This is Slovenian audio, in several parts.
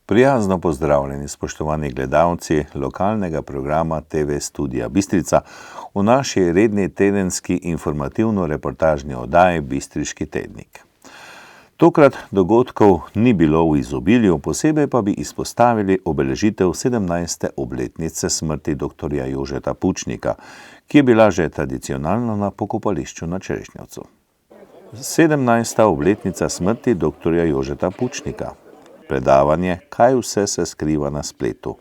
Prijazno pozdravljeni, spoštovani gledalci lokalnega programa TV Studia Bistrica v naši redni tedenski informativno-reportažni oddaji Bistriški tednik. Tokrat dogodkov ni bilo v izobilju, posebej pa bi izpostavili obeležitev 17. obletnice smrti dr. Jožeta Pučnika, ki je bila že tradicionalno na pokopališču na Čerešnjevcu. 17. obletnica smrti dr. Jožeta Pučnika. Predavanje, kaj vse se skriva na spletu.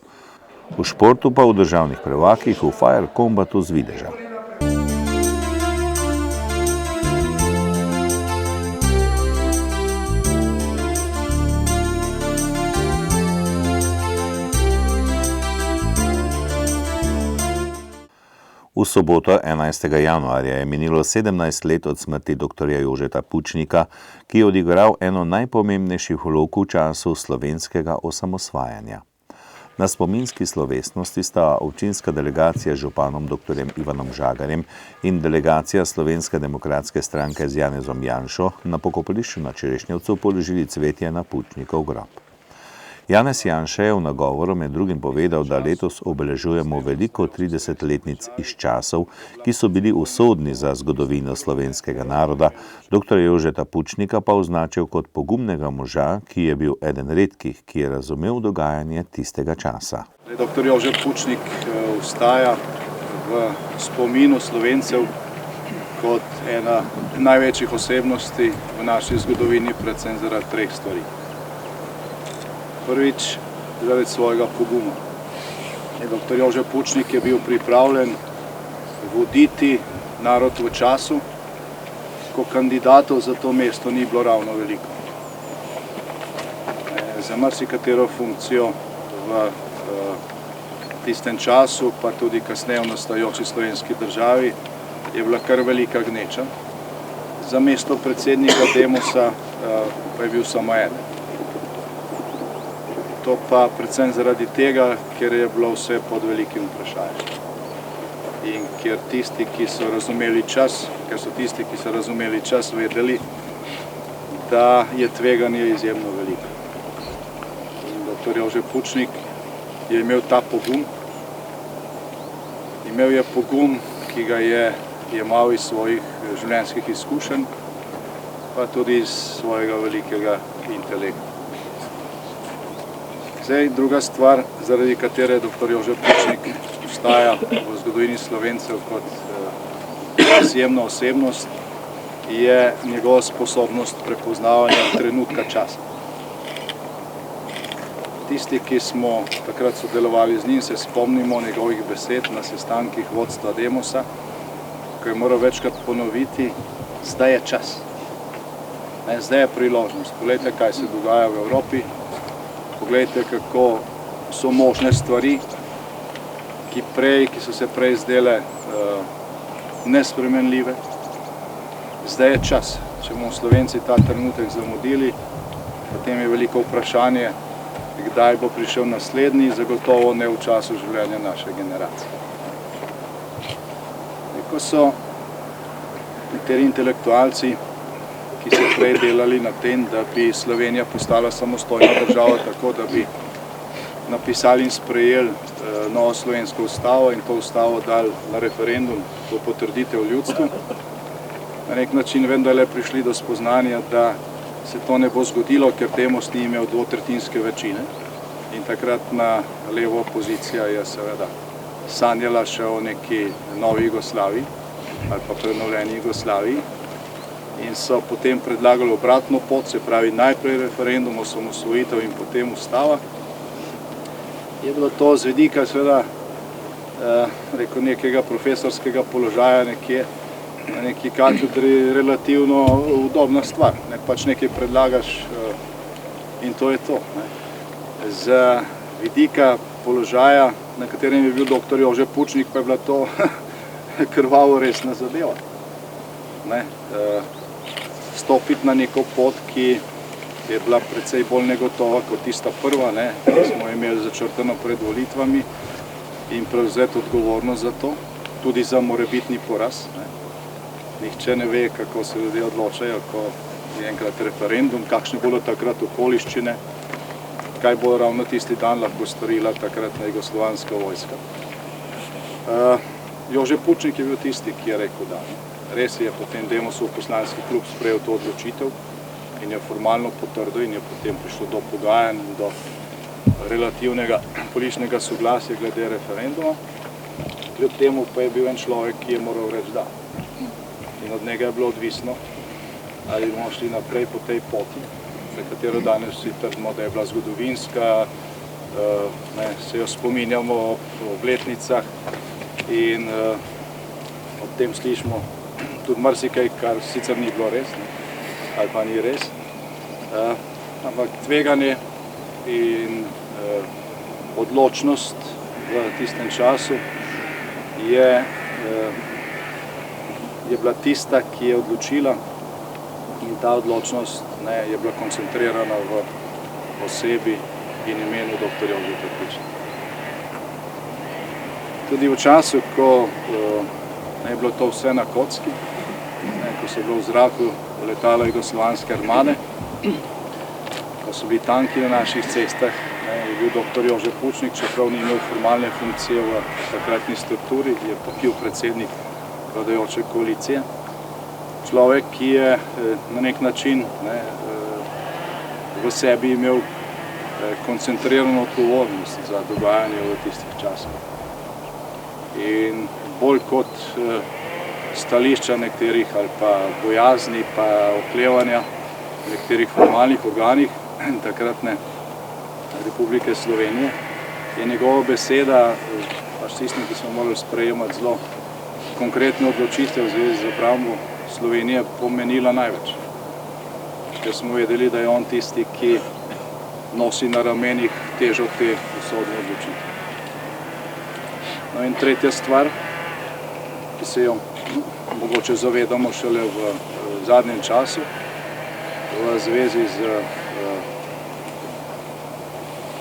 V športu pa v državnih prvakih v Fire Combatu z Videža. V soboto 11. januarja je minilo 17 let od smrti dr. Jožeta Pučnika, ki je odigral eno najpomembnejših vlog v času slovenskega osamosvajanja. Na spominski slovesnosti sta občinska delegacija z županom dr. Ivanom Žagarjem in delegacija Slovenske demokratske stranke z Janezom Janšo na pokopališču na Čerešnjevcu položili cvetje na Pučnikov grob. Janez Janša je v nagovoru med drugim povedal, da letos obeležujemo veliko 30-letnic iz časov, ki so bili usodni za zgodovino slovenskega naroda, dr. Jožeta Pučnika pa označil kot pogumnega moža, ki je bil eden redkih, ki je razumel dogajanje tistega časa. Dr. Jožet Pučnik ostaja v spominu Slovencev kot ena največjih osebnosti v naši zgodovini, predvsem zaradi treh stvari. Prvič, zaradi svojega poguma. Dr. Jožet Pučnik je bil pripravljen voditi narod v času, ko kandidatov za to mesto ni bilo ravno veliko. Za marsikatero funkcijo v tistem času, pa tudi kasneje v nastajajoči slovenski državi, je bila kar velika gneča. Za mesto predsednika Demosa pa je bil samo eden. To pa predvsem zaradi tega, ker je bilo vse pod velikim vprašanjem. In ker tisti, ki so razumeli čas, vedeli, da je tveganje izjemno veliko. In dr. Jožet Pučnik je imel ta pogum. Imel je pogum, ki ga je jemal iz svojih življenjskih izkušenj, pa tudi iz svojega velikega intelekta. Zdaj, druga stvar, zaradi katere dr. Jožet Pučnik ostaja v zgodovini Slovencev kot izjemna osebnost, je njegova sposobnost prepoznavanja trenutka časa. Tisti, ki smo takrat sodelovali z njim, se spomnimo njegovih besed na sestankih vodstva Demosa, ko je moral večkrat ponoviti, zdaj je čas, zdaj je priložnost. Poglejte, kaj se dogaja v Evropi. Poglejte, kako so možne stvari, ki so se prej zdele nespremenljive. Zdaj je čas. Če bomo Slovenci ta trenutek zamudili, potem je veliko vprašanje, kdaj bo prišel naslednji, zagotovo ne v času življenja naše generacije. Ko so nekateri intelektualci, ki so prej delali na tem, da bi Slovenija postala samostojna država, tako da bi napisali in sprejeli novo slovensko ustavo in to ustavo dali na referendum po potrditev ljudstvu. Na nek način vendarle prišli do spoznanja, da se to ne bo zgodilo, ker Demos ni imel dvotretjinske večine. In takratna leva opozicija je seveda sanjala še o neki novi Jugoslaviji ali pa prenovljeni Jugoslaviji. In so potem predlagali obratno pot, se pravi najprej referendum, osamosvojitev in potem ustava. Je bilo to z vidika seveda nekega profesorskega položaja nekje na neki katedri relativno udobna stvar. Pač nekaj predlagaš in to je to. Z vidika položaja, na katerem je bil dr. Jožet Pučnik, pa je bila to krvavo resna zadeva. Stopiti na neko pot, ki je bila precej bolj negotova kot tista prva, ki smo imeli začrtano pred volitvami in prevzeti odgovornost za to, tudi za morebitni poraz. Nihče ne ve, kako se ljudje odločajo, ko je enkrat referendum, kakšne bodo takrat okoliščine. kaj bo ravno tisti dan lahko storila takratna jugoslovanska vojska. Jože Pučnik je bil tisti, ki je rekel da. Res je potem Demosov poslanski klub sprejel to odločitev in je formalno potrdil in je potem prišlo do pogajanj in do relativnega političnega soglasja glede referenduma. Kljub temu pa je bil en človek, ki je moral reči da. In od njega je bilo odvisno, ali bomo šli naprej po tej poti, za katero danes vsi trdimo, da je bila zgodovinska, se jo spominjamo ob obletnicah in ob tem slišimo tudi marsikaj, kar sicer ni bilo res, ali pa ni res, ampak tveganje in odločnost v tistem času je bila tista, ki je odločila in ta odločnost je bila koncentrirana v osebi in imenu dr. Jožeta Pučnika. Tudi v času, ko je bilo to vse na kocki, ko so bilo v zraku letala jugoslovanske armade, ko so bili tanki na naših cestah, je bil dr. Jože Pučnik, čeprav ni imel formalne funkcije v takratni strukturi, je pa bil predsednik vladajoče koalicije. Človek, ki je na nek način v sebi imel koncentrirano odgovornost za dogajanje v tistih časih. In bolj kot stališča nekaterih ali pa bojazni pa oklevanja nekaterih formalnih organih takratne Republike Slovenije, je njegova beseda, pač tistim, ki smo morali sprejemati zelo konkretne odločitve v zvezi z obrambo Slovenije, pomenila največ. Ker smo vedeli, da je on tisti, ki nosi na ramenih težo te usodne odločitve. No in tretja stvar, ki se jo mogoče zavedamo šele v zadnjem času, v zvezi z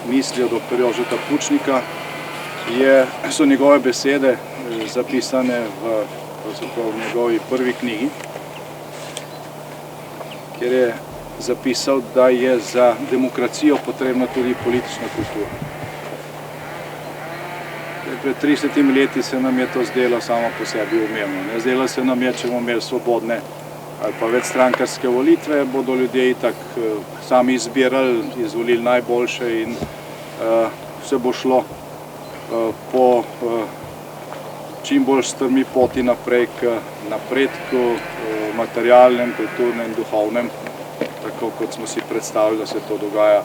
mislijo dr. Jožeta Pučnika, so njegove besede zapisane v njegovi prvi knjigi, kjer je zapisal, da je za demokracijo potrebna tudi politična kultura. Pred 30 leti se nam je to zdelo samo po sebi umevno. Zdelo se nam je, če bomo imeli svobodne ali pa večstrankarske volitve, bodo ljudje itak sami izbirali, izvolili najboljše in vse bo šlo po čim bolj strmi poti naprej k napredku, materialnem, kulturnem, duhovnem, tako kot smo si predstavili, da se to dogaja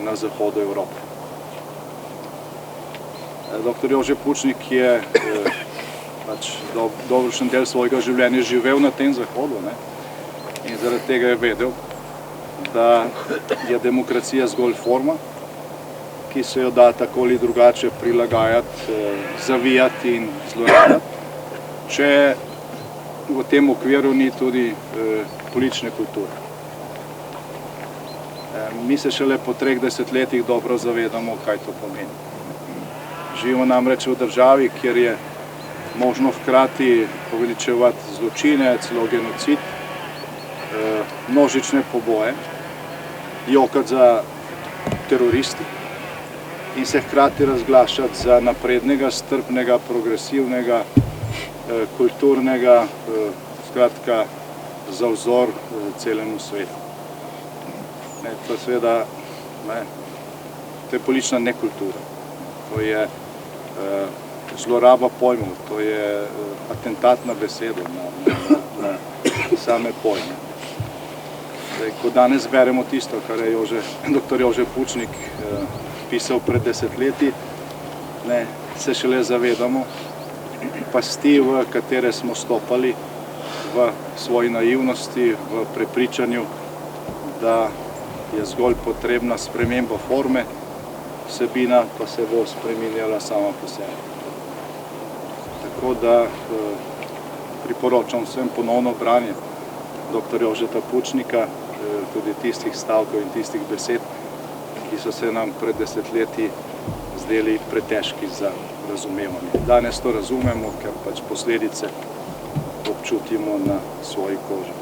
na zahodu Evrope. Dr. Jože Pučnik je dobršen del svojega življenja živel na tem zahodu in zaradi tega je vedel, da je demokracija zgolj forma, ki se jo da tako ali drugače prilagajati, zavijati in zlorabljati, če v tem okviru ni tudi politične kulture. Mi se šele po 3 desetletjih dobro zavedamo, kaj to pomeni. Živimo namreč v državi, kjer je možno hkrati poveličevati zločine, celo genocid, množične poboje, jokati za teroristi in se hkrati razglašati za naprednega, strpnega, progresivnega, kulturnega, skratka za vzor celemu svetu. To je seveda politična nekultura, to je zloraba pojmov, to je atentat na besedo, na same pojme. Ko danes beremo tisto, kar je dr. Jože Pučnik pisal pred desetletji, se šele zavedamo pasti, v katere smo stopali v svoji naivnosti, v prepričanju, da je zgolj potrebna sprememba forme, vsebina pa se bo spreminjala sama po sebi. Tako da priporočam vsem ponovno branje dr. Jožeta Pučnika, tudi tistih stavkov in tistih besed, ki so se nam pred desetletji zdeli pretežki za razumevanje. Danes to razumemo, ker pač posledice občutimo na svoji koži.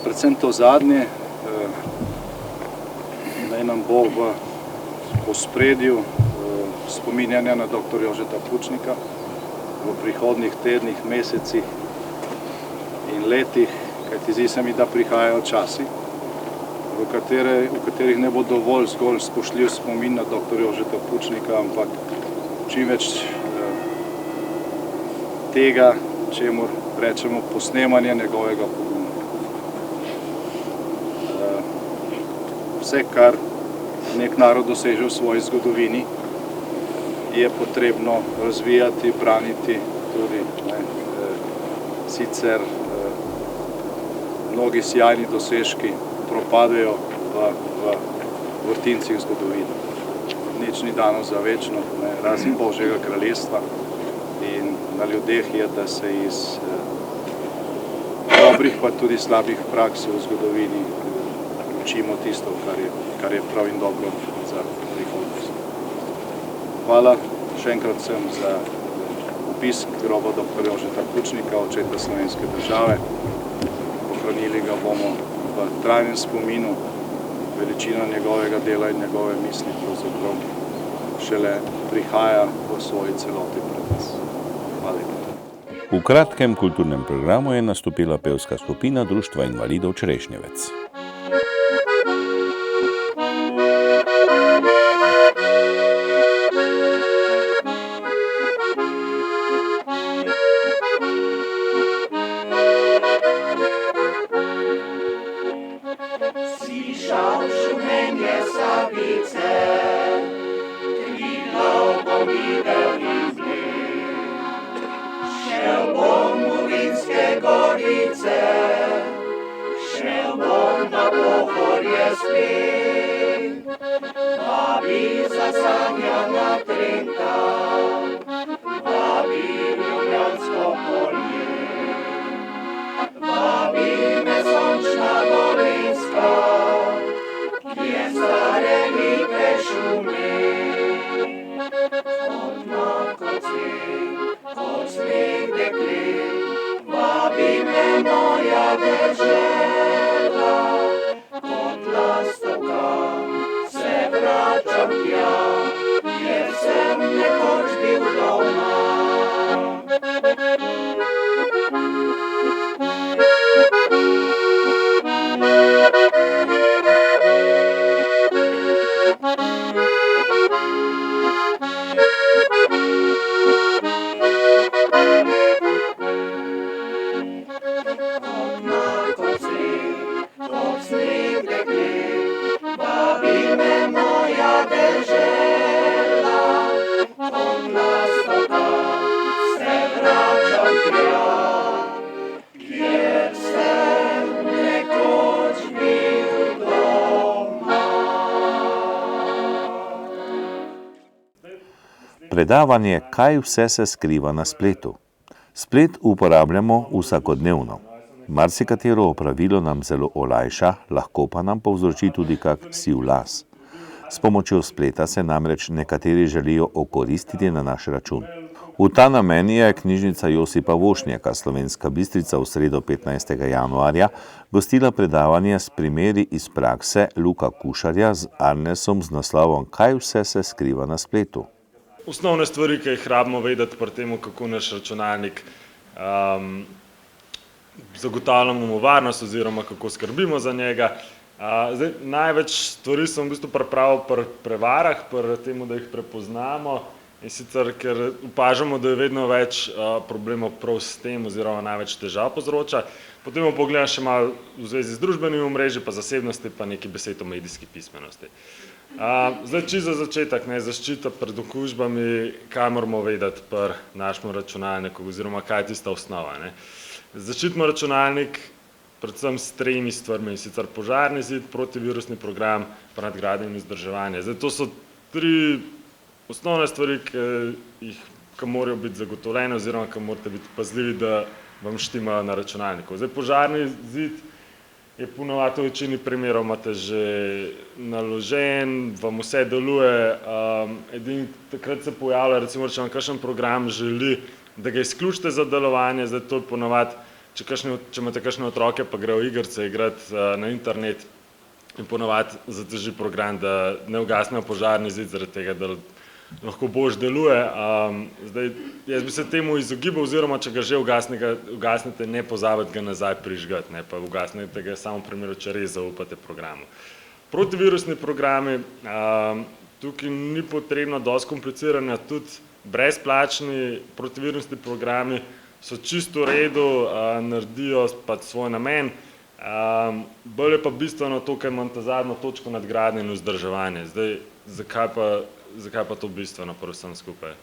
Predvsem to zadnje, naj nam bo v ospredju spominjanja na dr. Jožeta Pučnika v prihodnjih tednih, mesecih in letih, kajti zdi se mi, da prihajajo časi, v katerih ne bo dovolj zgolj spoštljiv spomin na dr. Jožeta Pučnika, ampak čim več tega, čemur rečemo posnemanje njegovega poguma. Vse, kar nek narod doseže v svoji zgodovini, je potrebno razvijati, braniti tudi. Sicer mnogi sjajni dosežki propadejo v vrtincih zgodovine. Nič ni dano za večno, razen Božjega kraljestva, in na ljudeh je, da se iz dobrih pa tudi slabih praks v zgodovini učimo tisto, kar je prav in dobro za prihodnost. Hvala še enkrat vsem za obisk groba dr. Jožeta Pučnika, očeta slovenske države. Ohranili ga bomo v trajnem spominu, veličina njegovega dela in njegove misli pravzaprav šele prihaja v svoji celoti pred nas. Hvala lepa. V kratkem kulturnem programu je nastopila pevska skupina Društva invalidov Črešnjevec. Slišal šumenje Savice, Triglav bom videl izgled. Šel bom v Vinske gorice, šel bom na Pohorje spet. Vabi zasanjana Trenta, vabi Ljubljansko polje. Vabi me sončna Gorenjska, kje stare lipe šume. Kot sneg deklet, vabi me moja dežela. Kot lastovka se vračam tja, kjer sem nekoč bil doma. Kot sneg deklet, vabi me moja dežela. Kot lastovka se vračam tja, kjer sem nekoč bil doma. Predavanje Kaj vse se skriva na spletu? Splet uporabljamo vsakodnevno. Marsikatero opravilo nam zelo olajša, lahko pa nam povzroči tudi kak siv las. S pomočjo spleta se namreč nekateri želijo okoristiti na naš račun. V ta namen je knjižnica Josipa Vošnjaka, Slovenska Bistrica, v sredo 15. januarja gostila predavanje s primeri iz prakse Luka Kušarja z Arnesom z naslovom Kaj vse se skriva na spletu. Osnovne stvari, ki jih rabimo vedeti pri tem, kako naš računalnik zagotavljamo mu varnost oziroma kako skrbimo za njega. Največ stvari sem v bistvu pripravil pri prevarah, pri tem, da jih prepoznamo, in sicer, ker opažamo, da je vedno več problemov prav s tem oziroma največ težav povzroča. Potem pogledam še malo v zvezi z družbenimi omrežji, pa zasebnosti, pa nekaj besed o medijski pismenosti. Čisto za začetek, zaščita pred okužbami, kaj moramo vedeti pri našem računalniku oziroma kaj je tista osnova. Zaščitimo računalnik predvsem s tremi stvarmi, in sicer požarni zid, protivirusni program, pa nadgradnja in vzdrževanje. To so tri osnovne stvari, ki morajo biti zagotovljene oziroma ki morate biti pazljivi, da vam štimajo na računalniku. Požarni zid je ponovadi v večini primerov imate že naložen, vam vse deluje, edino takrat se pojavlja, recimo, če vam kakšen program želi, da ga izključite za delovanje, to je ponovadi, če imate kakšne otroke, pa grejo igrice igrati na internet, in ponovadi zateži program, da ne ugasnejo požarni zid zaradi tega, da lahko boljš deluje. Zdaj, jaz bi se temu izogibal, oziroma če ga že ugasnete, ne pozabiti ga nazaj prižgati, ne pa ugasnete ga samo v primeru, če res zaupate programu. Protivirusni programi, tukaj ni potrebno dosti kompliciranja, tudi brezplačni protivirusni programi so čisto v redu, naredijo pač svoj namen. Bolj je pa bistveno to, kaj imam ta zadnjo točko nadgradnje in vzdrževanje. Zdaj, zakaj pa to bistveno pri vsem skupaj?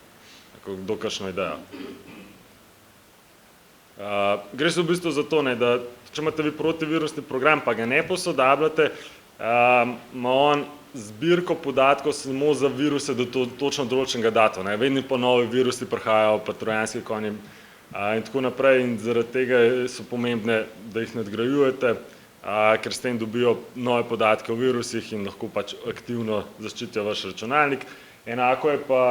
Kdo kakšno idejo? Gre se v bistvu za to, da če imate vi protivirusni program, pa ga ne posodabljate, ima on zbirko podatkov samo za viruse do točno določenega datuma. Vedno pa novi virusi prihajajo, pa trojanski konji in tako naprej, in zaradi tega so pomembne, da jih nadgrajujete, ker s tem dobijo nove podatke o virusih in lahko pač aktivno zaščitijo vaš računalnik. Enako je pa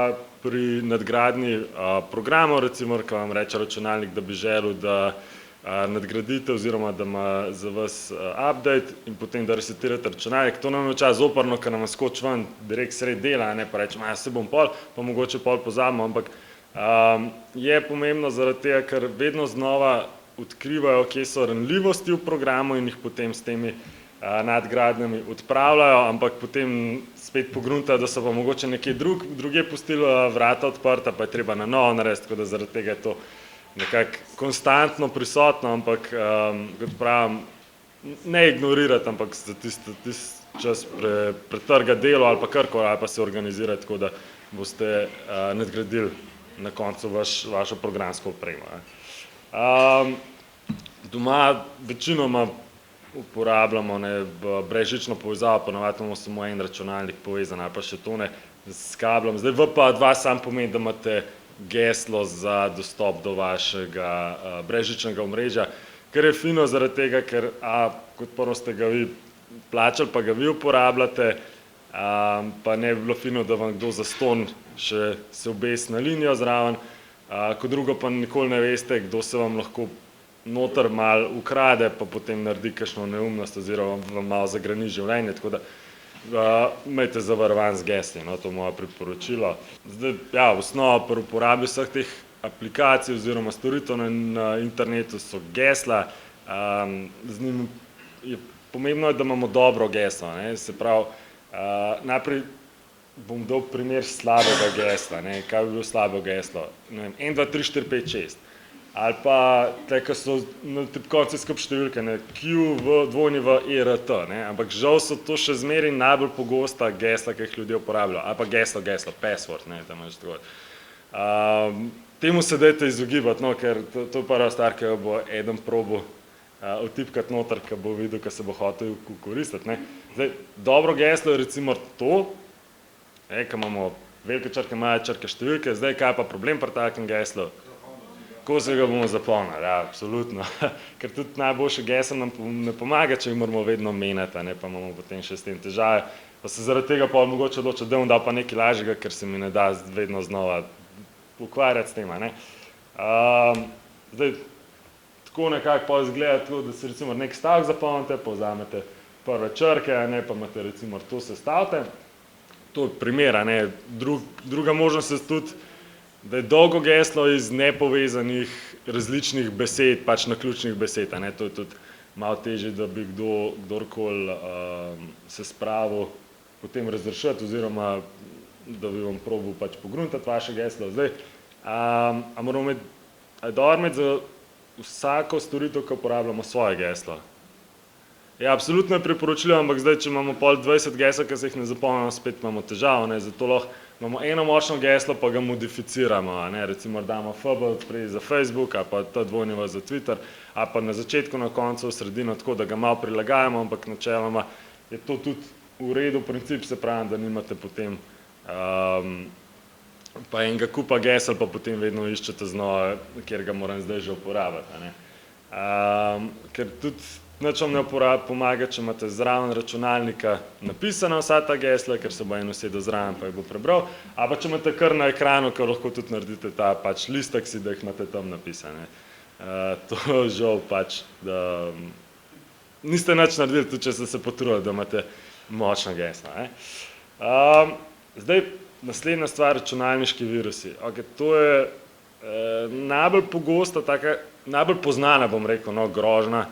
pri nadgradnji programov, recimo, ko vam reče računalnik, da bi želel, da nadgradite oziroma da ima za vas update in potem, da resetirate računalnik. To nam je včasih zoprno, ker nam skoči ven direkt sred dela, pa rečemo, se bom pol, pa mogoče pol pozabimo, ampak je pomembno zaradi tega, ker vedno znova odkrivajo, kje so ranljivosti v programu in jih potem s temi nadgradnjami odpravljajo, ampak potem spet pogruntajo, da so pa mogoče nekje drugje pustili vrata odprta, pa je treba na novo narediti, tako da zaradi tega je to nekako konstantno prisotno, ampak kot pravim, ne ignorirati, ampak za tisti čas pretrgati delo ali pa karkoli, ali pa se organizirati tako, da boste nadgradili na koncu vašo programsko opremo. Doma večinoma uporabljamo brezžično povezavo, ponavadi imamo samo en računalnik povezan ali pa še to ne s kablom. Zdaj WPA2 sam pomeni, da imate geslo za dostop do vašega brezžičnega omrežja, kar je fino zaradi tega, ker kot prvo ste ga vi plačali, pa ga vi uporabljate, pa ne bi bilo fino, da vam kdo zastonj še se obesi na linijo zraven, kot drugo pa nikoli ne veste, kdo se vam lahko noter malo ukrade, pa potem naredi kakšno neumnost oziroma vam malo zagrani življenje, tako da imejte zavarovan z gesli, to je moje priporočilo. Zdaj, v osnovi pri uporabi vseh teh aplikacij oziroma storitev na internetu so gesla, z njim je pomembno, da imamo dobro geslo, se pravi, najprej bom dal primer slabega gesla, kaj bi bilo slabo geslo, 1, 2, 3, 4, 5, 6, ali pa te, ki so na tipkovnici skup številke, QWERT, ampak žal so to še zmeraj najbolj pogosta gesla, ki jih ljudje uporabljajo, ali pa geslo, password, da imaš tako. Temu se dajte izogibati, ker to je prva stvar, ki jo bo eden probal vtipkati noter, ki bo videl, ki se bo hotel koristiti. Zdaj, dobro geslo je recimo to, ki imamo velike črke, male črke, številke, zdaj kaj pa problem pri takem geslu? Kako se ga bomo zapomnili? Absolutno. Ker tudi najboljše geslo nam ne pomaga, če jih moramo vedno menjati, pa imamo potem še s tem težave. Pa se zaradi tega pa mogoče odločiti, da bom dal pa nekaj lažjega, ker se mi ne da vedno znova ukvarjati s tem. Zdaj, tako nekako pa izgleda tako, da si recimo nek stavek zapomnite, povzamete prve črke, pa imate recimo to sestavite. To je primer, druga možnost je tudi, da je dolgo geslo iz nepovezanih različnih besed, pač naključnih besed. To je tudi malo težje, da bi kdorkoli se spravil potem razrešiti oziroma da bi vam probal pač pogruntati vaše geslo. Zdaj, a moramo imeti za vsako storitev, ki uporabljamo svoje geslo? Absolutno je priporočljivo, ampak zdaj, če imamo pol 20 gesel, ki se jih ne zapomnimo, spet imamo težavo, zato lahko imamo eno močno geslo, pa ga modificiramo, recimo damo FB za Facebook, ali pa TW za Twitter, ali pa na začetku, na koncu, v sredino, tako da ga malo prilagajamo, ampak načeloma je to tudi v redu princip, se pravi, da nimate potem pa enega kupa gesel, pa potem vedno iščete znova, kjer ga moram zdaj že uporabljati. Ker tudi nič vam ne pomaga, če imate zraven računalnika napisana vsa ta gesla, ker se bo eno sedel zraven, pa jih bo prebral, ali pa če imate kar na ekranu, ker lahko tudi naredite ta pač listek si, da jih imate tam napisane. To žal pač, da niste nič naredili, tudi če ste se potrudili, da imate močna gesla. Zdaj, naslednja stvar, računalniški virusi. Okay, to je najbolj pogosta, najbolj poznana, bom rekel, grožnja,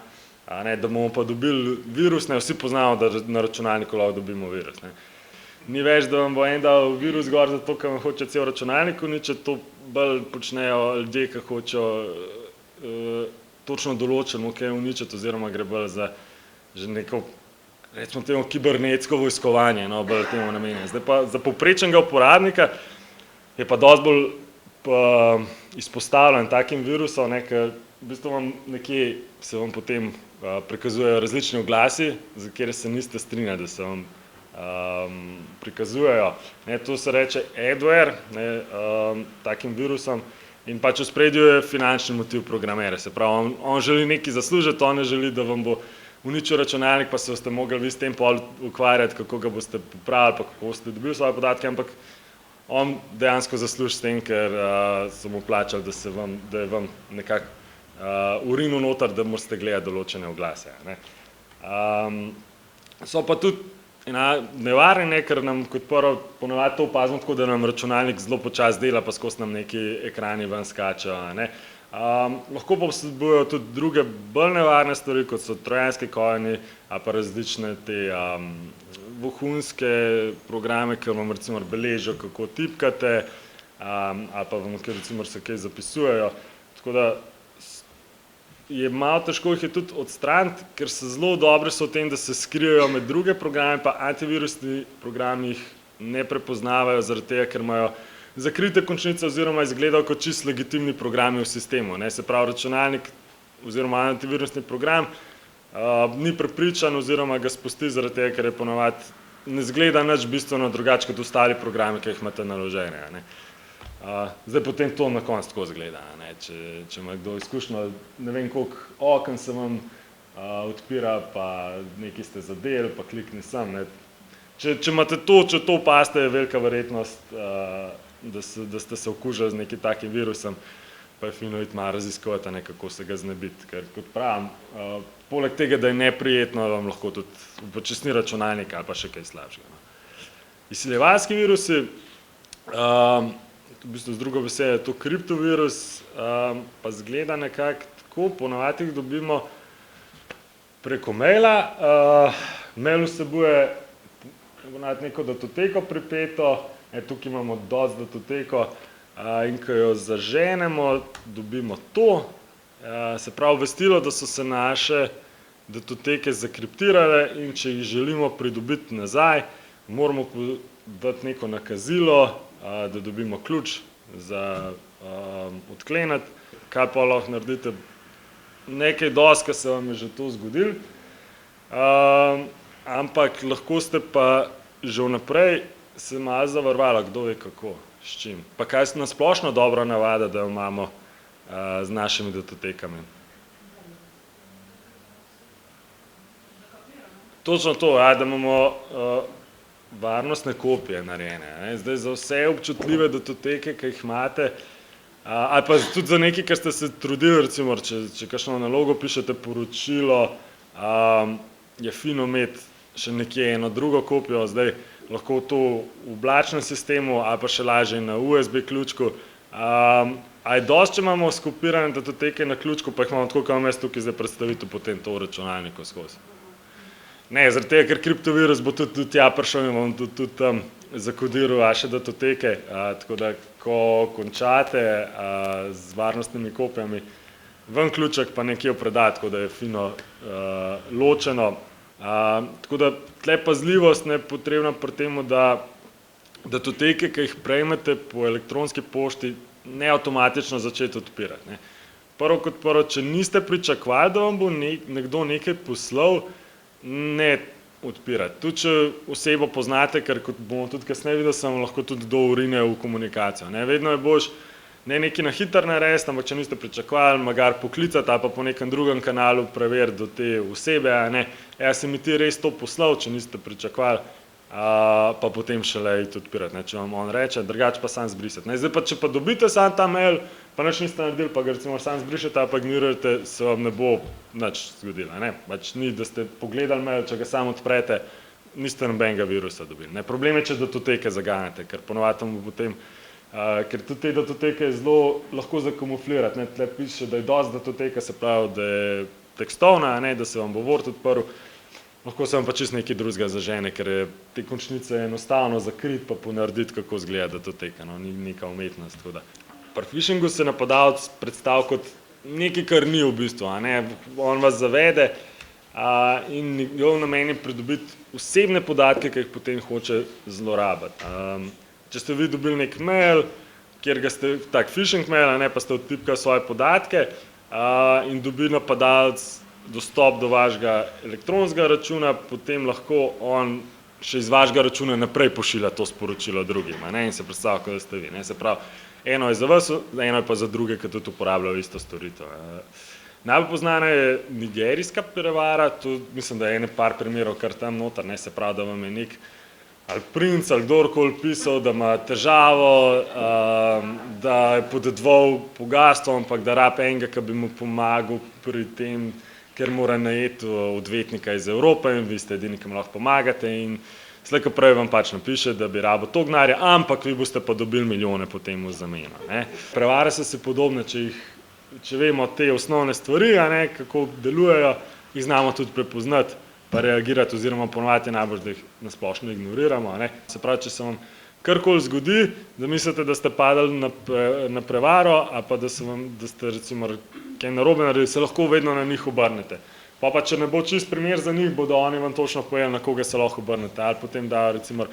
da bomo pa dobili virus, vsi poznamo, da na računalniku lahko dobimo virus. Ni več, da vam bo en dal virus gor, zato ker vam hoče cel računalnik uničiti, to bolj počnejo ljudje, ki hočejo točno določeno kaj uničiti, oziroma gre bolj za že neko, recimo temu, kibernetsko vojskovanje, bolj temu namenjeno. Zdaj pa za povprečnega uporabnika je pa dosti bolj izpostavljen takim virusom, ker v bistvu se vam potem prikazujejo različni oglasi, za katere se niste strinjali, da se vam prikazujejo. To se reče adware, takim virusom, in pač v spredju je finančni motiv programerja. Se pravi, on želi nekaj zaslužiti, on ne želi, da vam bo uničil računalnik, pa se boste mogli vi s tem pol ukvarjati, kako ga boste popravili, pa kako boste dobili svoje podatke, ampak on dejansko zasluži s tem, ker so mu plačali, da je vam nekako urinil noter, da morate gledati določene oglase. So pa tudi nevarni, ker nam kot prvo ponavadi to opazimo tako, da nam računalnik zelo počasi dela, pa skozi nam neki ekrani ven skačejo. Lahko pa vsebujejo tudi druge bolj nevarne stvari, kot so trojanski konji, ali pa različne te vohunske programe, ki vam recimo beležijo, kako tipkate, ali pa vam recimo se kaj zapisujejo. Tako da je malo težko jih je tudi odstraniti, ker so zelo dobri so v tem, da se skrijejo med druge programe, pa antivirusni programi jih ne prepoznavajo zaradi tega, ker imajo zakrite končnice oziroma izgledajo kot čisto legitimni programi v sistemu. Se pravi, računalnik oziroma antivirusni program ni prepričan oziroma ga spusti zaradi tega, ker je ponavadi ne izgleda nič bistveno drugače kot ostali programi, ki jih imate naložene. Zdaj potem to na koncu tako izgleda. Če ima kdo izkušnjo, ne vem koliko oken se vam odpira, pa nekaj ste zadeli, pa klikni sem. Če imate to, če to opazite, je velika verjetnost, da ste se okužili z nekim takim virusom, pa je fino iti malo raziskovati, kako se ga znebiti. Ker kot pravim, poleg tega, da je neprijetno, vam lahko tudi upočasni računalnik ali pa še kaj slabšega. Izsiljevalski virusi, v bistvu z drugo besedo je to kriptovirus, pa zgleda nekako tako, ponavadi jih dobimo preko maila. Mail vsebuje neko datoteko pripeto, tukaj imamo dosti datoteko in ko jo zaženemo, dobimo to, se pravi obvestilo, da so se naše datoteke zakriptirale in če jih želimo pridobiti nazaj, moramo dati neko nakazilo, da dobimo ključ za odkleniti. Kaj pa lahko naredite? Nekaj dosti, ko se vam je že to zgodilo, ampak lahko ste pa že vnaprej se malo zavarovali, kdo ve kako, s čim. Pa kaj je na splošno dobra navada, da jo imamo z našimi datotekami? Točno to, da imamo varnostne kopije narejene. Zdaj za vse občutljive datoteke, ki jih imate, ali pa tudi za nekaj, kar ste se trudili, recimo, če kakšno nalogo pišete, poročilo, je fino imeti še nekje eno drugo kopijo, zdaj lahko to v oblačnem sistemu ali pa še lažje na USB ključku. A je dosti, če imamo skopirane datoteke na ključku, pa jih imamo tako, kot imam jaz tukaj zdaj predstavitev potem to v računalniku skozi. Ne, zaradi tega, ker kriptovirus bo tudi tja prišel in bom tudi tam zakodiral vaše datoteke, tako da, ko končate z varnostnimi kopijami, ven ključek pa nekje predati, tako da je fino ločeno. Tako da, tle pazljivost je potrebna pri tem, da datoteke, ki jih prejmete po elektronski pošti, ne avtomatično začeti odpirati. Prvo kot prvo, če niste pričakovali, da vam bo nekdo nekaj poslal, ne odpirati. Tudi če osebo poznate, ker kot bomo tudi kasneje videli, se vam lahko tudi kdo vrine v komunikacijo. Vedno je boljš ne nekaj na hitro narediti, ampak če niste pričakovali, magar poklicati ali pa po nekem drugem kanalu preveriti do te osebe, se mi ti res to poslal, če niste pričakovali, pa potem šele iti odpirati, če vam on reče, drugače pa sam zbrisati. Zdaj pa, če pa dobite sam ta mail, pa nič niste naredili, pa ga recimo sam zbrišete ali pa ignorirate, se vam ne bo nič zgodilo. Ne? Pač ni, da ste pogledali mail, če ga samo odprete, niste nobenega virusa dobili. Ne? Problem je, če datoteke zaganete, ker ponovadi mu potem, ker tudi te datoteke je zelo lahko zakamuflirati. Ne? Tle piše, da je dosti datoteka, se pravi, da je tekstovna, ne? Da se vam bo Word odprl, lahko se vam pa čisto nekaj drugega zažene, ker je te končnice enostavno zakriti pa ponarediti, kako izgleda datoteka, no? Ni neka umetnost. Pri phishingu se napadalec predstavi kot nekaj, kar ni v bistvu, a ne? On vas zavede in njegov namen je pridobiti osebne podatke, ki jih potem hoče zlorabiti. Če ste vi dobili nek mail, kjer ga ste, tak phishing mail, a ne, pa ste odtipkali svoje podatke in dobi napadalec dostop do vašega elektronskega računa, potem lahko on še iz vašega računa naprej pošilja to sporočilo drugim, a ne, in se predstavlja, kot da ste vi. Ne. Se pravi, eno je za vas, eno je pa za druge, ki tudi uporabljajo isto storitev. Najbolj poznana je nigerijska prevara, tu mislim, da je ene par primerov kar tam noter, ne, se pravi, da vam je nek ali princ ali kdorkoli pisal, da ima težavo, da je podedoval bogastvo, ampak da rab enega, ki bi mu pomagal pri tem, ker mora najeti odvetnika iz Evrope in vi ste edini, ki mu lahko pomagate in slej ko prej vam pač napiše, da bi rabo to denarja, ampak vi boste pa dobili milijone potem v zameno. Ne. Prevare so se podobne, če vemo te osnovne stvari, a ne, kako delujejo, jih znamo tudi prepoznati pa reagirati oziroma ponovati najbolj, da jih nasplošno ignoriramo. Ne. Se pravi, če se vam karkoli zgodi, da mislite, da ste padali na prevaro ali pa da ste recimo kaj narobe naredili, se lahko vedno na njih obrnete. Pa če ne bo čist primer za njih, bodo oni vam točno povedali, na koga se lahko obrnete. Ali potem dajo recimo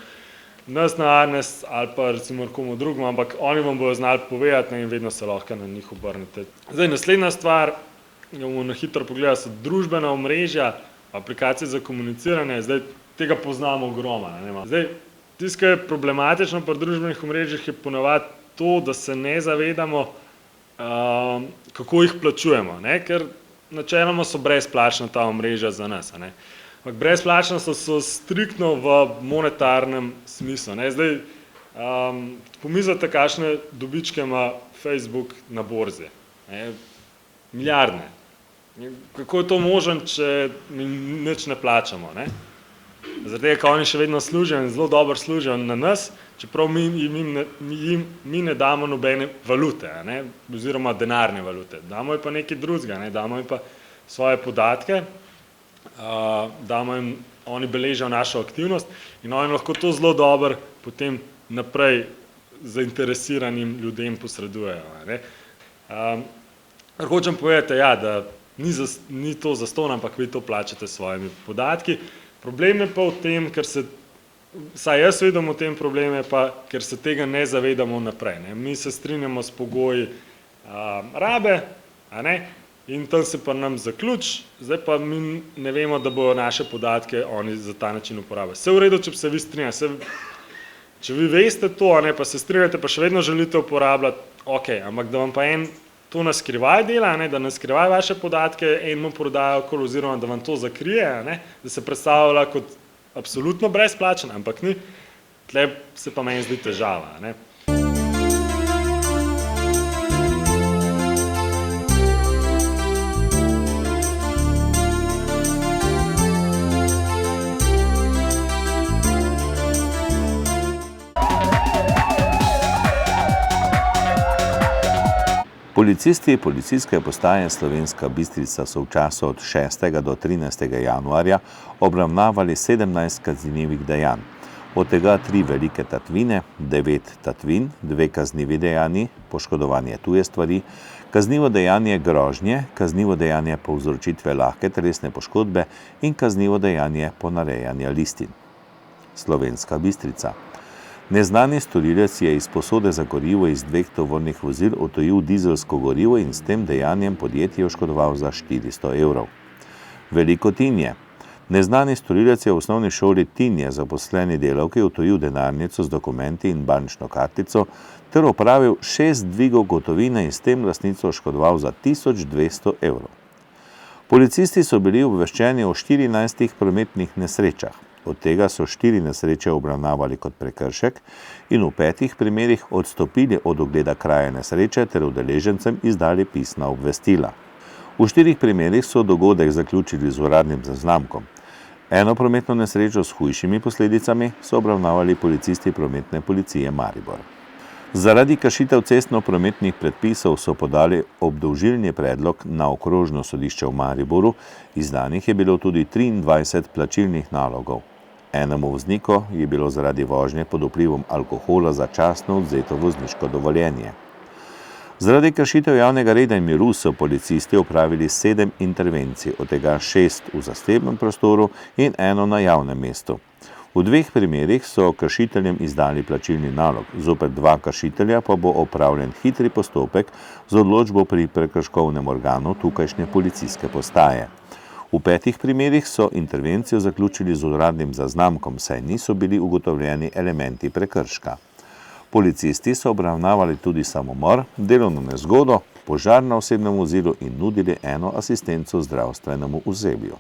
nas na Arnes ali pa recimo komu drugemu, ampak oni vam bodo znali povedati, ne, in vedno se lahko na njih obrnete. Zdaj, naslednja stvar, bomo na hitro pogledali, so družbena omrežja, aplikacije za komuniciranje, zdaj tega poznamo ogromno. Zdaj, tisto, kar je problematično pri družbenih omrežjih, je ponavadi to, da se ne zavedamo, kako jih plačujemo, ne? Ker načeloma so brezplačna ta omrežja za nas. Ne? Ampak brezplačna so striktno v monetarnem smislu. Ne? Zdaj, pomislite, kakšne dobičke ima Facebook na borzi. Ne? Milijardne. Kako je to možno, če nič ne plačamo? Ne? Zaradi tega, ker oni še vedno služijo in zelo dobro služijo na nas, čeprav mi ne damo nobene valute, ne? Oziroma denarne valute. Damo jim pa nekaj drugega, ne? Damo jim pa svoje podatke, oni beležijo našo aktivnost in oni lahko to zelo dobro potem naprej zainteresiranim ljudem posredujejo. Ne? Kar hočem povedati, ja, da ni to zastonj, ampak vi to plačate s svojimi podatki. Problem je pa v tem, saj jaz vidim v tem problem je pa, ker se tega ne zavedamo naprej. Ne. Mi se strinjamo s pogoji rabe, a ne, in tam se pa nam zaključi, zdaj pa mi ne vemo, da bojo naše podatke oni za ta način uporabljali. Vse v redu, če se vi strinjate, če vi veste to, a ne, pa se strinjate, pa še vedno želite uporabljati, ok, ampak da vam pa to na skrivaj dela, ne, da na skrivaj vaše podatke enemu prodaja okoli oziroma da vam to zakrije, ne, da se predstavlja kot absolutno brezplačen, ampak ni, tle se pa meni zdi težava. Ne. Policisti Policijske postaje Slovenska Bistrica so v času od 6. do 13. januarja obravnavali 17 kaznivih dejanj. Od tega 3 velike tatvine, 9 tatvin, 2 kaznivi dejanji, poškodovanje tuje stvari, kaznivo dejanje grožnje, kaznivo dejanje povzročitve lahke telesne poškodbe in kaznivo dejanje ponarejanja listin. Slovenska Bistrica. Neznani storilec je iz posode za gorivo iz 2 tovornih vozil odtujil dizelsko gorivo in s tem dejanjem podjetje oškodoval za 400 evrov. Veliko Tinje. Neznani storilec je v osnovni šoli Tinje zaposleni delavki odtujil denarnico z dokumenti in bančno kartico ter opravil 6 dvigov gotovine in s tem lastnico oškodoval za 1200 evrov. Policisti so bili obveščeni o 14 prometnih nesrečah. Od tega so 4 nesreče obravnavali kot prekršek in v 5 primerih odstopili od ogleda kraja nesreče ter udeležencem izdali pisna obvestila. V 4 primerih so dogodek zaključili z uradnim zaznamkom. Eno prometno nesrečo s hujšimi posledicami so obravnavali policisti prometne policije Maribor. Zaradi kršitev cestno-prometnih predpisov so podali obdolžilni predlog na okrožno sodišče v Mariboru, izdanih je bilo tudi 23 plačilnih nalogov. Enemu vozniku je bilo zaradi vožnje pod vplivom alkohola začasno odvzeto vozniško dovoljenje. Zaradi kršitev javnega reda in miru so policisti opravili 7 intervencij, od tega 6 v zasebnem prostoru in 1 na javnem mestu. V 2 primerih so kršiteljem izdali plačilni nalog, zoper 2 kršitelja pa bo opravljen hitri postopek z odločbo pri prekrškovnem organu tukajšnje policijske postaje. V 5 primerih so intervencijo zaključili z uradnim zaznamkom, saj niso bili ugotovljeni elementi prekrška. Policisti so obravnavali tudi samomor, delovno nezgodo, požar na osebnem vozilu in nudili eno asistenco zdravstvenemu osebju.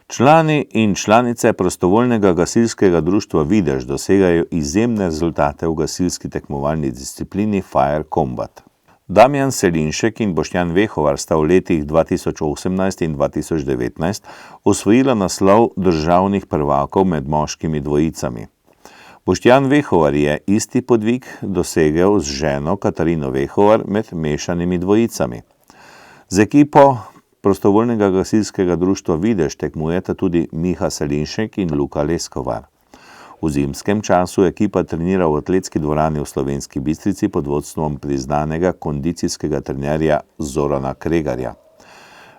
Člani in članice prostovoljnega gasilskega društva Videž dosegajo izjemne rezultate v gasilski tekmovalni disciplini Fire Combat. Damjan Selinšek in Boštjan Vehovar sta v letih 2018 in 2019 osvojila naslov državnih prvakov med moškimi dvojicami. Boštjan Vehovar je isti podvig dosegel z ženo Katarino Vehovar med mešanimi dvojicami. Z ekipo prostovoljnega gasilskega društva Videž tekmujeta tudi Miha Selinšek in Luka Leskovar. V zimskem času ekipa trenira v atletski dvorani v Slovenski Bistrici pod vodstvom priznanega kondicijskega trenerja Zorana Kregarja.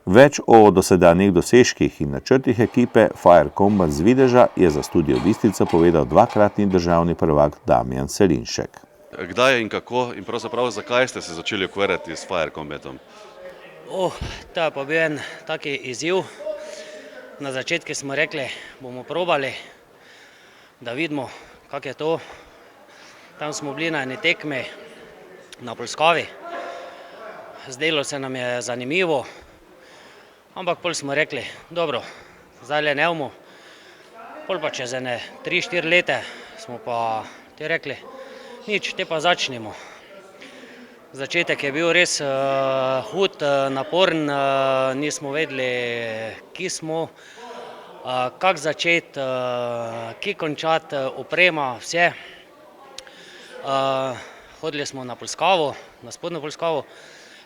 Več o dosedanjih dosežkih in načrtih ekipe Fire Combat z Videža je za Studio Bistrica povedal 2-kratni državni prvak Damjan Selinšek. Kdaj in kako in pravzaprav zakaj ste se začeli ukvarjati s Fire Combatom? To je pa bil en taki izziv. Na začetku smo rekli, bomo probali, da vidimo, kako je to. Tam smo bili na eni tekmi na Polskavi. Zdelo se nam je zanimivo, ampak pol smo rekli, dobro, zdaj le ne bomo. Pol pa čez ene 3-4 leta smo pa ti rekli, nič, te pa začnimo. Začetek je bil res hud, naporen, nismo vedeli, kje smo, kako začeti, kje končati, oprema, vse. Hodili smo na Polskavo, na spodnjo Polskavo,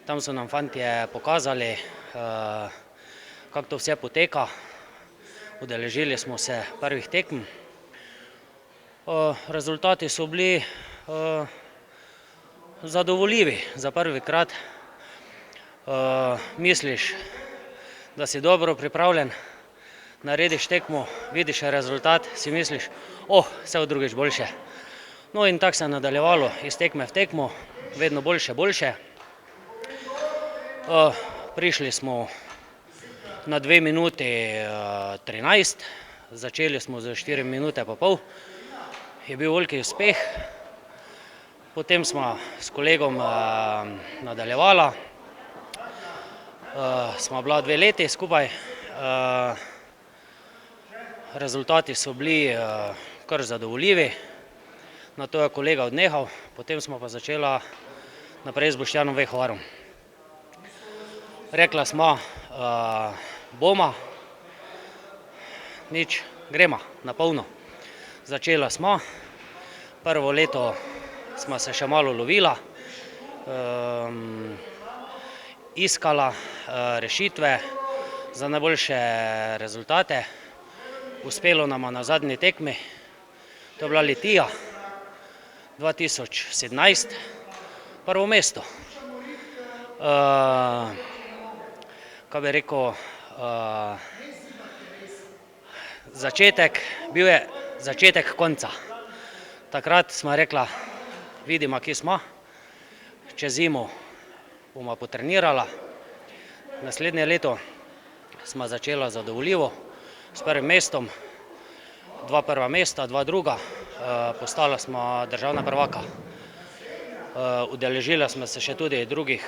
tam so nam fantje pokazali, kako to vse poteka. Udeležili smo se prvih tekem. Rezultati so bili zadovoljivi za prvi krat. Misliš, da si dobro pripravljen, narediš tekmo, vidiš rezultat, si misliš, vse od drugič boljše. No in tako se je nadaljevalo iz tekme v tekmo, vedno boljše. Prišli smo na 2 minuti 13, začeli smo z 4 minute pa pol, je bil veliki uspeh. Potem smo s kolegom nadaljevala, smo bila 2 leti skupaj, rezultati so bili kar zadovoljivi, na to je kolega odnehal, potem smo pa začela naprej z Boštjanom Vehovarom. Rekla smo, bomo, nič, gremo na polno. Začela smo, prvo leto smo se še malo lovila, iskala rešitve za najboljše rezultate. Uspelo nam na zadnji tekmi, to je bila Litija 2017, prvo mesto. Kaj bi rekel, bil je začetek konca. Takrat smo rekla, vidimo, kje smo, čez zimo bomo potrenirala. Naslednje leto smo začela zadovoljivo s prvim mestom, 2 prva mesta, 2 druga, postala smo državna prvaka. Udeležili smo se še tudi drugih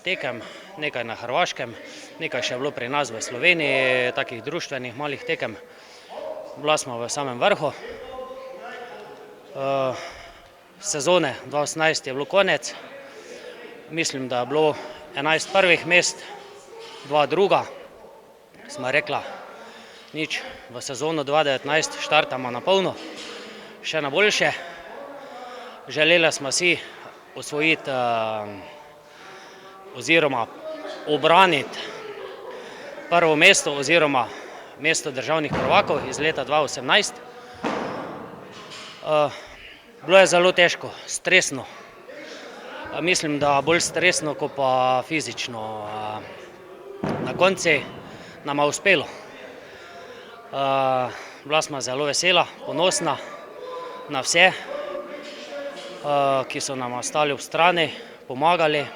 tekem, nekaj na Hrvaškem, nekaj še je bilo pri nas v Sloveniji, takih društvenih malih tekem. Bila smo v samem vrhu. Sezone 2018 je bilo konec. Mislim, da je bilo 11 prvih mest, 2 druga. Smo rekla, nič, v sezono 2019 štartamo na polno, še na boljše. Želeli smo si osvojiti oziroma obraniti prvo mesto oziroma mesto državnih prvakov iz leta 2018. Bilo je zelo težko, stresno. Mislim, da bolj stresno, kot pa fizično. Na koncu nam je uspelo. Bila smo zelo vesela, ponosna na vse, ki so nam ostali ob strani, pomagali.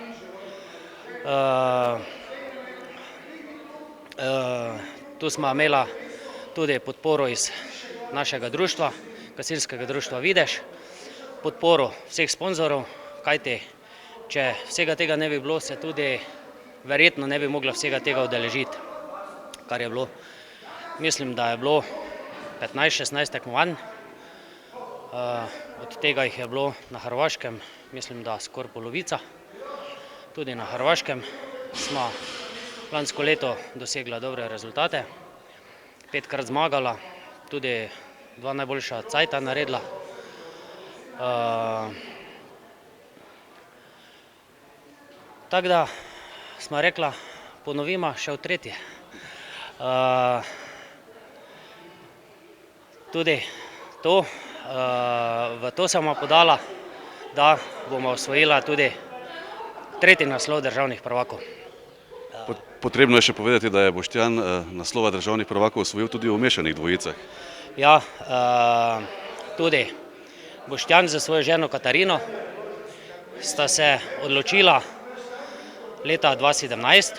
Tu smo imeli tudi podporo iz našega društva, gasilskega društva Videž, podporo vseh sponzorov, kajti če vsega tega ne bi bilo, se tudi verjetno ne bi mogla vsega tega udeležiti, kar je bilo. Mislim, da je bilo 15-16 tekmovanj, od tega jih je bilo na Hrvaškem, mislim, da skoraj polovica. Tudi na Hrvaškem smo lansko leto dosegla dobre rezultate, 5-krat zmagala, tudi 2 najboljša cajta naredila. Tako da smo rekla, ponovimo še v tretje. Tudi to, v to sem podala, da bomo osvojila tudi tretji naslov državnih prvakov. Potrebno je še povedati, da je Boštjan naslova državnih prvakov osvojil tudi v mešanih dvojicah. Ja, tudi Boštjan za svojo ženo Katarino sta se odločila leta 2017,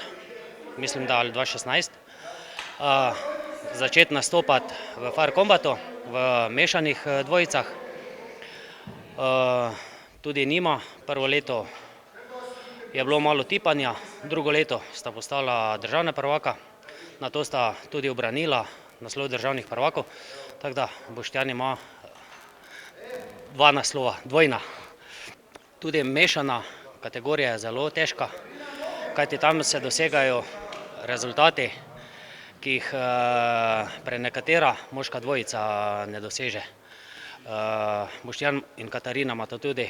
mislim, da ali 2016, začeti nastopati v Fire Combatu, v mešanih dvojicah. Tudi njima prvo leto je bilo malo tipanja, drugo leto sta postala državna prvaka, nato sta tudi obranila naslov državnih prvakov, tako da Boštjan ima 2 naslova, dvojna. Tudi mešana kategorija je zelo težka, kajti tam se dosegajo rezultati, ki jih prenekatera moška dvojica ne doseže. Boštjan in Katarina imata tudi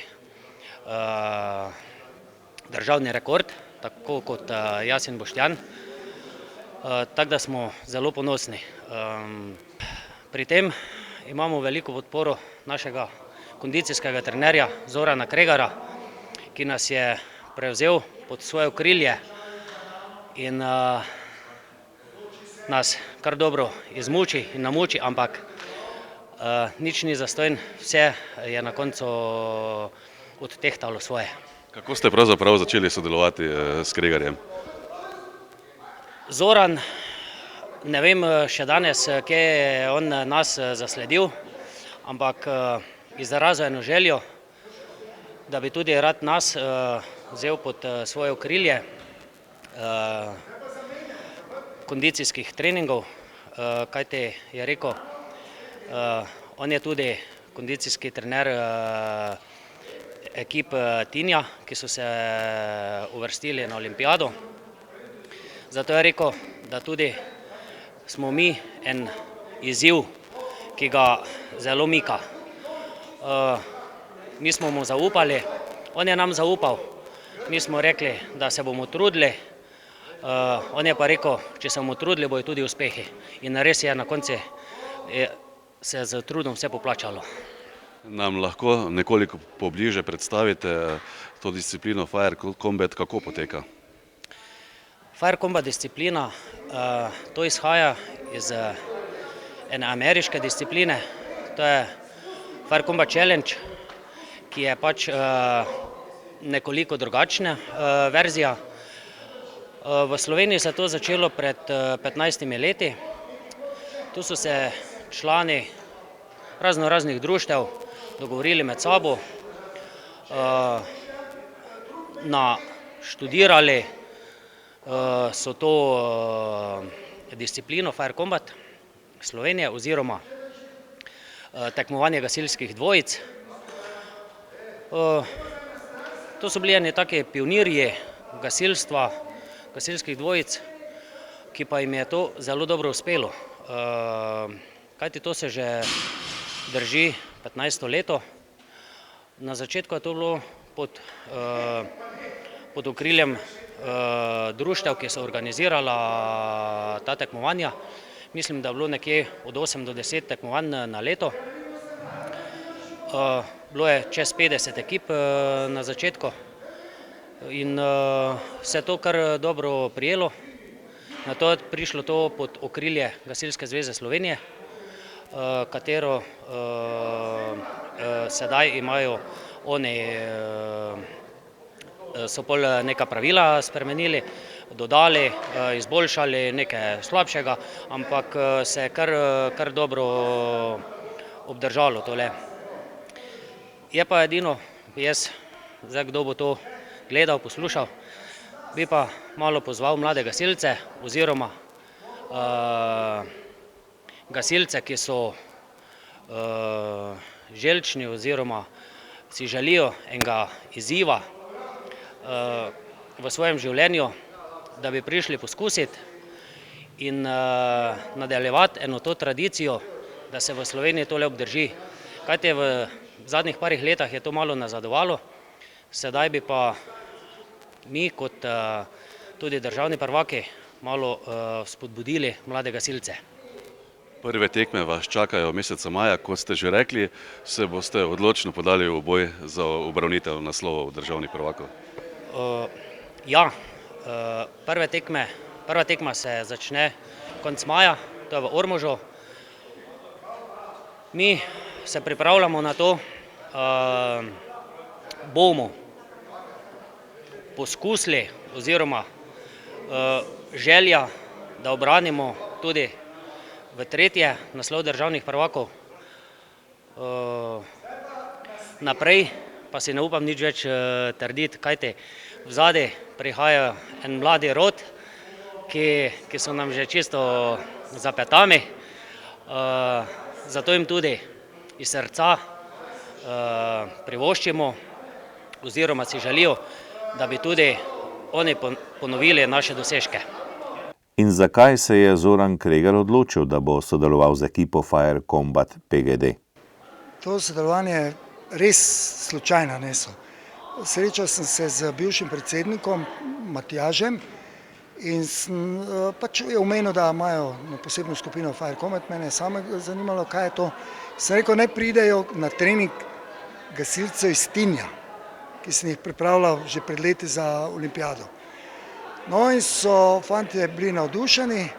državni rekord, tako kot jaz in Boštjan, tako da smo zelo ponosni. Pri tem imamo veliko podporo našega kondicijskega trenerja Zorana Kregara, ki nas je prevzel pod svoje okrilje in nas kar dobro izmuči in namuči, ampak nič ni zastonj, vse je na koncu odtehtalo svoje. Kako ste pravzaprav začeli sodelovati s Kregarjem? Zoran, ne vem še danes, kje je on nas zasledil, ampak izrazil eno željo, da bi tudi rad nas vzel pod svoje okrilje kondicijskih treningov, kajti je rekel, on je tudi kondicijski trener ekip Tinja, ki so se uvrstili na olimpijado. Zato je rekel, da tudi smo mi en izziv, ki ga zelo mika. Mi smo mu zaupali, on je nam zaupal, mi smo rekli, da se bomo trudili, on je pa rekel, če se bomo trudili, bojo tudi uspehi. In res je na koncu se z trudom vse poplačalo. Nam lahko nekoliko pobliže predstavite to disciplino Fire Combat, kako poteka? Fire Combat disciplina, to izhaja iz ene ameriške discipline, to je Fire Combat Challenge, ki je pač nekoliko drugačna verzija. V Sloveniji se je to začelo pred 15 leti. Tu so se člani raznih društev dogovorili med sabo, naštudirali so to disciplino Fire Combat Slovenije oziroma tekmovanje gasilskih dvojic. To so bili eni taki pionirji gasilstva, gasilskih dvojic, ki pa jim je to zelo dobro uspelo. Kajti to se že drži 15. leto. Na začetku je to bilo pod okriljem društev, ki so organizirala ta tekmovanja. Mislim, da je bilo nekje od 8 do 10 tekmovanj na leto. Bilo je čez 50 ekip na začetku in se je to kar dobro prijelo. Nato je prišlo to pod okrilje Gasilske zveze Slovenije, katero sedaj imajo oni, so pol neka pravila spremenili, dodali, izboljšali nekaj slabšega, ampak se je kar dobro obdržalo tole. Je pa edino, jaz, zdaj kdo bo to gledal, poslušal, bi pa malo pozval mlade gasilce oziroma gasilce, ki so želčni oziroma si želijo enega izziva v svojem življenju, da bi prišli poskusiti in nadaljevati eno to tradicijo, da se v Sloveniji tole obdrži. Kajti v zadnjih parih letih je to malo nazadovalo, sedaj bi pa mi kot tudi državni prvaki malo spodbudili mlade gasilce. Prve tekme vas čakajo meseca maja, kot ste že rekli, se boste odločno podali v boj za ubranitev naslovov državnih prvakov. Ja, prva tekma se začne konec maja, to je v Ormožu. Mi se pripravljamo na to, bomo poskusili oziroma želja, da obranimo tudi v tretje naslov državnih prvakov. Naprej pa si ne upam nič več trditi, kajti vzadi prihaja en mladi rod, ki so nam že čisto za petami. Zato jim tudi iz srca privoščimo oziroma si želijo, da bi tudi oni ponovili naše dosežke. In zakaj se je Zoran Kregar odločil, da bo sodeloval z ekipo Fire Combat PGD? To sodelovanje res slučajno nesel. Srečal sem se z bivšim predsednikom Matjažem in pač je omenil, da imajo posebno skupino Fire Combat. Mene je samo zanimalo, kaj je to. Sem rekel, naj pridejo na trening gasilcev iz Tinja, ki sem jih pripravljal že pred leti za olimpijado. No in so fantje bili navdušeni,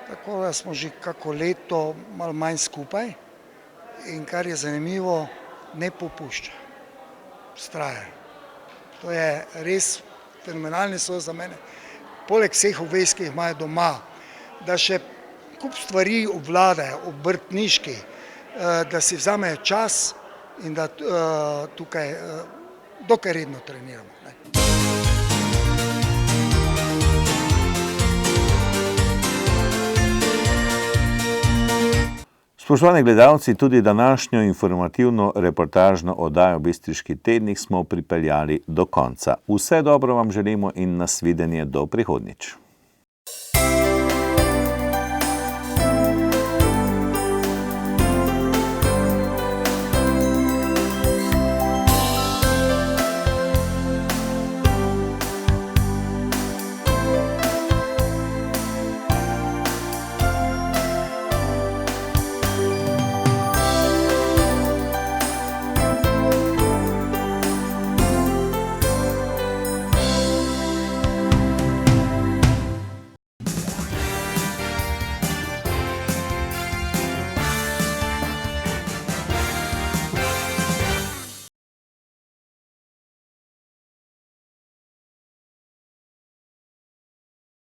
tako da smo že kako leto malo manj skupaj in kar je zanimivo, ne popušča, vztraja. To je res fenomenalni so za mene. Poleg vseh obvez, ki jih imajo doma, da še kup stvari obvladajo, obrtniški, da si vzamejo čas in da tukaj dokaj redno treniramo. Spoštovani gledalci, tudi današnjo informativno reportažno oddajo Bistriški tednik smo pripeljali do konca. Vse dobro vam želimo in nasvidenje do prihodnjič.